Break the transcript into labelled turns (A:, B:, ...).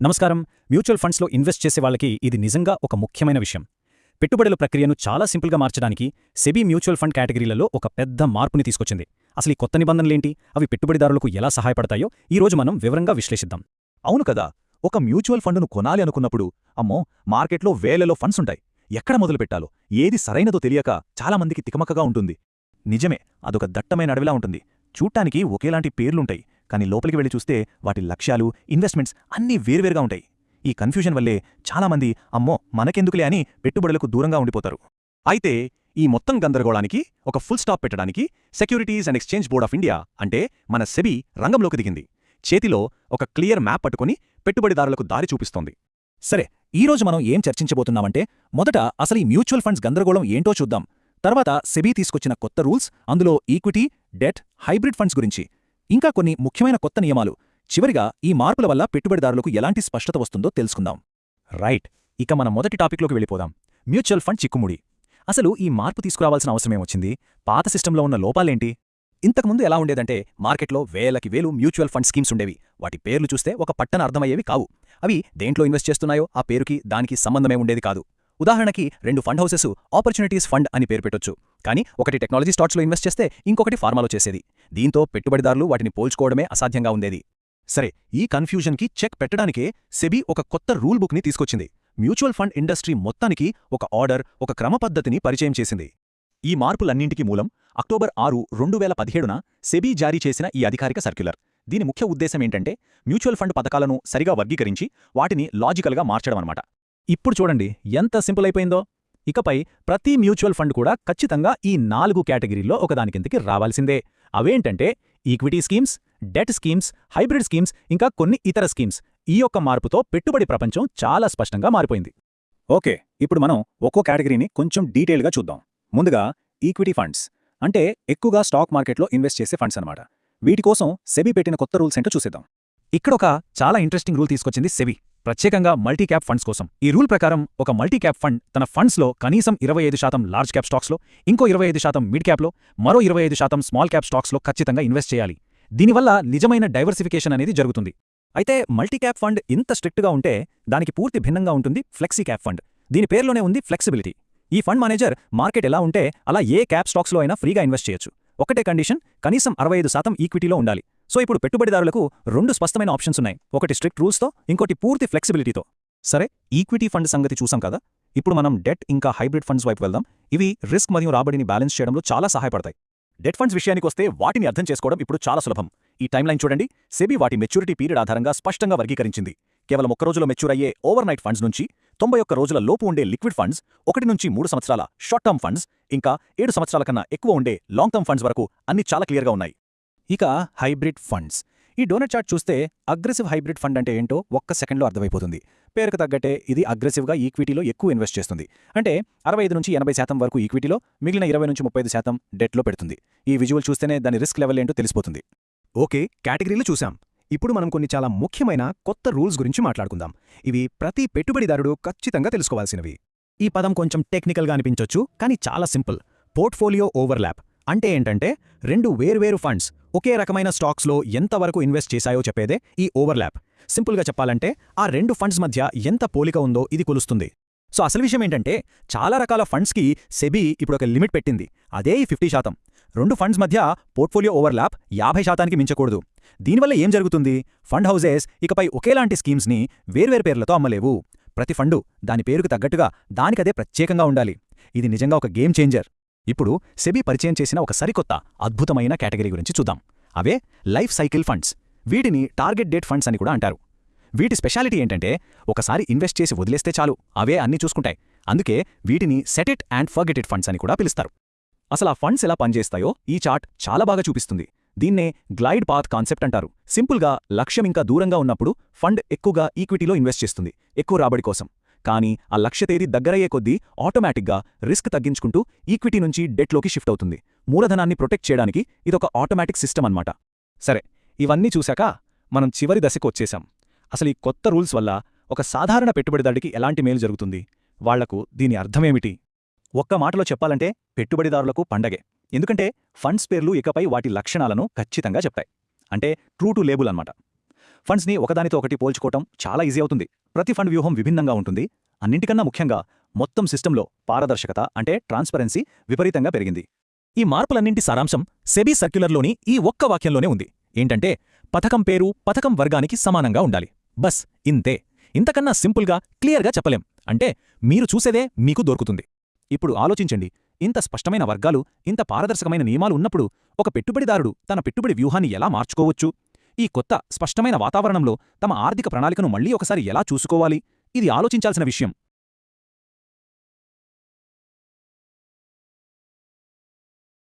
A: నమస్కారం. మ్యూచువల్ ఫండ్స్లో ఇన్వెస్ట్ చేసే వాళ్ళకి ఇది నిజంగా ఒక ముఖ్యమైన విషయం. పెట్టుబడుల ప్రక్రియను చాలా సింపుల్గా మార్చడానికి సెబీ మ్యూచువల్ ఫండ్ కేటగిరీలలో ఒక పెద్ద మార్పుని తీసుకొచ్చింది. అసలు ఈ కొత్త నిబంధనలేంటి, అవి పెట్టుబడిదారులకు ఎలా సహాయపడతాయో ఈరోజు మనం వివరంగా విశ్లేషిద్దాం.
B: అవును కదా. ఒక మ్యూచువల్ ఫండును కొనాలి అనుకున్నప్పుడు అమ్మో, మార్కెట్లో వేలలో ఫండ్స్ ఉంటాయి. ఎక్కడ మొదలు పెట్టాలో, ఏది సరైనదో తెలియక చాలామందికి తికమకగా ఉంటుంది. నిజమే, అదొక దట్టమైన అడవిలా ఉంటుంది. చూడ్డానికి ఒకేలాంటి పేర్లుంటాయి, కానీ లోపలికి వెళ్ళి చూస్తే వాటి లక్ష్యాలు, ఇన్వెస్ట్మెంట్స్ అన్నీ వేర్వేరుగా ఉంటాయి. ఈ కన్ఫ్యూజన్ వల్లే చాలామంది అమ్మో మనకెందుకులే అని పెట్టుబడులకు దూరంగా ఉండిపోతారు. అయితే ఈ మొత్తం గందరగోళానికి ఒక ఫుల్ స్టాప్ పెట్టడానికి securities and exchange board of India అంటే మన సెబీ రంగంలోకి దిగింది. చేతిలో ఒక క్లియర్ మ్యాప్ పట్టుకుని పెట్టుబడిదారులకు దారి చూపిస్తోంది.
A: సరే, ఈరోజు మనం ఏం చర్చించబోతున్నామంటే, మొదట అసలు ఈ మ్యూచువల్ ఫండ్స్ గందరగోళం ఏంటో చూద్దాం. తర్వాత సెబీ తీసుకొచ్చిన కొత్త రూల్స్, అందులో ఈక్విటీ, డెట్, హైబ్రిడ్ ఫండ్స్ గురించి, ఇంకా కొన్ని ముఖ్యమైన కొత్త నియమాలు. చివరిగా ఈ మార్పుల వల్ల పెట్టుబడిదారులకు ఎలాంటి స్పష్టత వస్తుందో తెలుసుకుందాం.
B: రైట్, ఇక మన మొదటి టాపిక్లోకి వెళ్ళిపోదాం. మ్యూచువల్ ఫండ్ చిక్కుముడి. అసలు ఈ మార్పు తీసుకురావాల్సిన అవసరమేమొచ్చింది? పాత సిస్టంలో ఉన్న లోపాలేంటి?
A: ఇంతకుముందు ఎలా ఉండేదంటే, మార్కెట్లో వేలకి వేలు మ్యూచువల్ ఫండ్ స్కీమ్స్ ఉండేవి. వాటి పేర్లు చూస్తే ఒక పట్టన అర్థమయ్యేవి కావు. అవి దేంట్లో ఇన్వెస్ట్ చేస్తున్నాయో ఆ పేరుకి దానికి సంబంధమే ఉండేది కాదు. ఉదాహరణకి 2 ఫండ్ హౌసెస్ ఆపర్చునిటీస్ ఫండ్ అని పేరు పెట్టొచ్చు, కానీ ఒకటి టెక్నాలజీ స్టాక్స్లో ఇన్వెస్ట్ చేస్తే ఇంకొకటి ఫార్మాలో చేసేది. దీంతో పెట్టుబడిదారులు వాటిని పోల్చుకోవడమే అసాధ్యంగా ఉండేది.
B: సరే, ఈ కన్ఫ్యూజన్కి చెక్ పెట్టడానికే సెబీ ఒక కొత్త రూల్ బుక్ని తీసుకొచ్చింది. మ్యూచువల్ ఫండ్ ఇండస్ట్రీ మొత్తానికి ఒక ఆర్డర్, ఒక క్రమపద్ధతిని పరిచయం చేసింది. ఈ మార్పులన్నింటికీ మూలం అక్టోబర్ 6, 2017న సెబీ జారీ చేసిన ఈ అధికారిక సర్క్యులర్. దీని ముఖ్య ఉద్దేశమేంటంటే, మ్యూచువల్ ఫండ్ పథకాలను సరిగా వర్గీకరించి వాటిని లాజికల్గా మార్చడమన్నమాట.
A: ఇప్పుడు చూడండి ఎంత సింపుల్ అయిపోయిందో. ఇకపై ప్రతి మ్యూచువల్ ఫండ్ కూడా ఖచ్చితంగా ఈ 4 కేటగిరీల్లో ఒకదానికిందికి రావాల్సిందే. అవేంటంటే equity schemes, debt schemes, hybrid schemes, ఇంకా కొన్ని ఇతర స్కీమ్స్. ఈ యొక్క మార్పుతో పెట్టుబడి ప్రపంచం చాలా స్పష్టంగా మారిపోయింది.
B: ఓకే, ఇప్పుడు మనం ఒక్కో కేటగిరీని కొంచెం డీటెయిల్గా చూద్దాం. ముందుగా ఈక్విటీ ఫండ్స్ అంటే ఎక్కువగా స్టాక్ మార్కెట్లో ఇన్వెస్ట్ చేసే ఫండ్స్ అన్నమాట. వీటి కోసం సెబీ పెట్టిన కొత్త రూల్స్ ఏంటో చూసేద్దాం.
A: ఇక్కడొక చాలా ఇంట్రెస్టింగ్ రూల్ తీసుకొచ్చింది సెబీ, ప్రత్యేకంగా మల్టీ క్యాప్ ఫండ్స్ కోసం. ఈ రూల్ ప్రకారం ఒక మల్టీ క్యాప్ ఫండ్ తన ఫండ్స్లో కనీసం 25% లార్జ్ క్యాప్ స్టాక్స్లో, ఇంకో 25% మిడ్ క్యాప్లో, మరో 25% స్మాల్ క్యాప్ స్టాక్స్లో ఖచ్చితంగా ఇన్వెస్ట్ చేయాలి. దీనివల్ల నిజమైన డైవర్సిఫికేషన్ అనేది జరుగుతుంది. అయితే మల్టీ క్యాప్ ఫండ్ ఇంత స్ట్రిక్ట్గా ఉంటే దానికి పూర్తి భిన్నంగా ఉంటుంది ఫ్లెక్సీ క్యాప్ ఫండ్. దీని పేర్లోనే ఉంది ఫ్లెక్సిబిలిటీ. ఈ ఫండ్ మేనేజర్ మార్కెట్ ఎలా ఉంటే అలా ఏ క్యాప్ స్టాక్స్లో అయినా ఫ్రీగా ఇన్వెస్ట్ చేయొచ్చు. ఒకటే కండిషన్, కనీసం 65% ఈక్విటీలో ఉండాలి. సో ఇప్పుడు పెట్టుబడిదారులకు 2 స్పష్టమైన ఆప్షన్స్ ఉన్నాయి, ఒకటి స్ట్రిక్ట్ రూల్స్తో, ఇంకోటి పూర్తి ఫ్లెక్సిబిలిటీతో.
B: సరే, ఈక్విటీ ఫండ్ సంగతి చూసాం కదా. ఇప్పుడు మనం డెట్ ఇంకా హైబ్రిడ్ ఫండ్స్ వైపు వెళ్దాం. ఇవి రిస్క్ మరియు రాబడిని బ్యాలెన్స్ చేయడంలో చాలా సహాయపడతాయి. డెట్ ఫండ్స్ విషయానికొస్తే వాటిని అర్థం చేసుకోవడం ఇప్పుడు చాలా సులభం. ఈ టైమ్లైన్ చూడండి. సెబీ వాటి మెచ్యూరిటీ పీరియడ్ ఆధారంగా స్పష్టంగా వర్గీకరించింది. కేవలం 1 రోజులో మెచ్యూర్ అయ్యే ఓవర్ నైట్ ఫండ్స్ నుంచి 91 రోజుల లోపు ఉండే లిక్విడ్ ఫండ్స్, 1 నుంచి 3 సంవత్సరాల షార్ట్ టర్మ్ ఫండ్స్, ఇంకా 7 సంవత్సరాల కన్నా ఎక్కువ ఉండే లాంగ్ టర్మ్ ఫండ్స్ వరకు అన్ని చాలా క్లియర్గా ఉన్నాయి.
A: ఇక హైబ్రిడ్ ఫండ్స్. ఈ డోనట్ చార్ట్ చూస్తే అగ్రెసివ్ హైబ్రిడ్ ఫండ్ అంటే ఏంటో ఒక్క సెకండ్లో అర్థమైపోతుంది. పేరుకు తగ్గట్టే ఇది అగ్రెసివ్గా ఈక్విటీలో ఎక్కువ ఇన్వెస్ట్ చేస్తుంది. అంటే 65-80% వరకు ఈక్విటీలో, మిగిలిన 20-35% డెట్లో పెడుతుంది. ఈ విజువల్ చూస్తేనే దాని రిస్క్ లెవెల్ ఏంటో తెలిసిపోతుంది.
B: ఓకే, కేటగిరీలు చూసాం. ఇప్పుడు మనం కొన్ని చాలా ముఖ్యమైన కొత్త రూల్స్ గురించి మాట్లాడుకుందాం. ఇవి ప్రతి పెట్టుబడిదారుడు ఖచ్చితంగా తెలుసుకోవాల్సినవి.
A: ఈ పదం కొంచెం టెక్నికల్గా అనిపించొచ్చు, కానీ చాలా సింపుల్. పోర్ట్ఫోలియో ఓవర్లాప్ అంటే ఏంటంటే, 2 వేర్వేరు ఫండ్స్ ఒకే రకమైన స్టాక్స్లో ఎంతవరకు ఇన్వెస్ట్ చేశాయో చెప్పేదే ఈ ఓవర్లాప్. సింపుల్గా చెప్పాలంటే ఆ 2 ఫండ్స్ మధ్య ఎంత పోలిక ఉందో ఇది కొలుస్తుంది. సో అసలు విషయం ఏంటంటే, చాలా రకాల ఫండ్స్కి సెబీ ఇప్పుడు ఒక లిమిట్ పెట్టింది. అదే ఈ 50%. 2 ఫండ్స్ మధ్య పోర్ట్ఫోలియో ఓవర్లాప్ 50%కి మించకూడదు. దీనివల్ల ఏం జరుగుతుంది? ఫండ్ హౌజెస్ ఇకపై ఒకేలాంటి స్కీమ్స్ని వేర్వేరు పేర్లతో అమ్మలేవు. ప్రతి ఫండు దాని పేరుకు తగ్గట్టుగా దానికదే ప్రత్యేకంగా ఉండాలి. ఇది నిజంగా ఒక గేమ్ చేంజర్. ఇప్పుడు సెబీ పరిచయం చేసిన ఒక సరికొత్త అద్భుతమైన కేటగిరీ గురించి చూద్దాం. అవే లైఫ్ సైకిల్ ఫండ్స్. వీటిని టార్గెట్ డేట్ ఫండ్స్ అని కూడా అంటారు. వీటి స్పెషాలిటీ ఏంటంటే, ఒకసారి ఇన్వెస్ట్ చేసి వదిలేస్తే చాలు, అవే అన్నీ చూసుకుంటాయి. అందుకే వీటిని set it and forget it funds అని కూడా పిలుస్తారు. అసలు ఆ ఫండ్స్ ఎలా పనిచేస్తాయో ఈ చార్ట్ చాలా బాగా చూపిస్తుంది. దీన్నే గ్లైడ్ పాత్ కాన్సెప్ట్ అంటారు. సింపుల్గా లక్ష్యం ఇంకా దూరంగా ఉన్నప్పుడు ఫండ్ ఎక్కువగా ఈక్విటీలో ఇన్వెస్ట్ చేస్తుంది, ఎక్కువ రాబడి కోసం. కానీ ఆ లక్ష్య తేదీ దగ్గరయ్యే కొద్దీ ఆటోమేటిక్గా రిస్క్ తగ్గించుకుంటూ ఈక్విటీ నుంచి డెట్లోకి షిఫ్ట్ అవుతుంది. మూలధనాన్ని ప్రొటెక్ట్ చేయడానికి ఇదొక ఆటోమేటిక్ సిస్టమ్ అన్నమాట. సరే, ఇవన్నీ చూశాక మనం చివరి దశకు వచ్చేశాం. అసలు ఈ కొత్త రూల్స్ వల్ల ఒక సాధారణ పెట్టుబడిదారుడికి ఎలాంటి మేలు జరుగుతుంది? వాళ్లకు దీని అర్థమేమిటి? ఒక్క మాటలో చెప్పాలంటే పెట్టుబడిదారులకు పండగే. ఎందుకంటే ఫండ్స్ పేర్లు ఇకపై వాటి లక్షణాలను ఖచ్చితంగా చెప్తాయి. అంటే ట్రూ టు లేబుల్ అన్నమాట.
B: ఫండ్స్ని ఒకదానితో ఒకటి పోల్చుకోవటం చాలా ఈజీ అవుతుంది. ప్రతి ఫండ్ వ్యూహం విభిన్నంగా ఉంటుంది. అన్నింటికన్నా ముఖ్యంగా మొత్తం సిస్టంలో పారదర్శకత అంటే ట్రాన్స్పరెన్సీ విపరీతంగా పెరిగింది. ఈ మార్పులన్నింటి సారాంశం సెబీ సర్క్యులర్లోని ఈ ఒక్క వాక్యంలోనే ఉంది. ఏంటంటే పథకం పేరు పథకం వర్గానికి సమానంగా ఉండాలి. బస్ ఇంతే. ఇంతకన్నా సింపుల్గా క్లియర్గా చెప్పలేం. అంటే మీరు చూసేదే మీకు దొరుకుతుంది. ఇప్పుడు ఆలోచించండి, ఇంత స్పష్టమైన వర్గాలు, ఇంత పారదర్శకమైన నియమాలు ఉన్నప్పుడు ఒక పెట్టుబడిదారుడు తన పెట్టుబడి వ్యూహాన్ని ఎలా మార్చుకోవచ్చు? ఈ కొత్త స్పష్టమైన వాతావరణంలో తమ ఆర్థిక ప్రణాళికను మళ్లీ ఒకసారి ఎలా చూసుకోవాలి? ఇది ఆలోచించాల్సిన విషయం.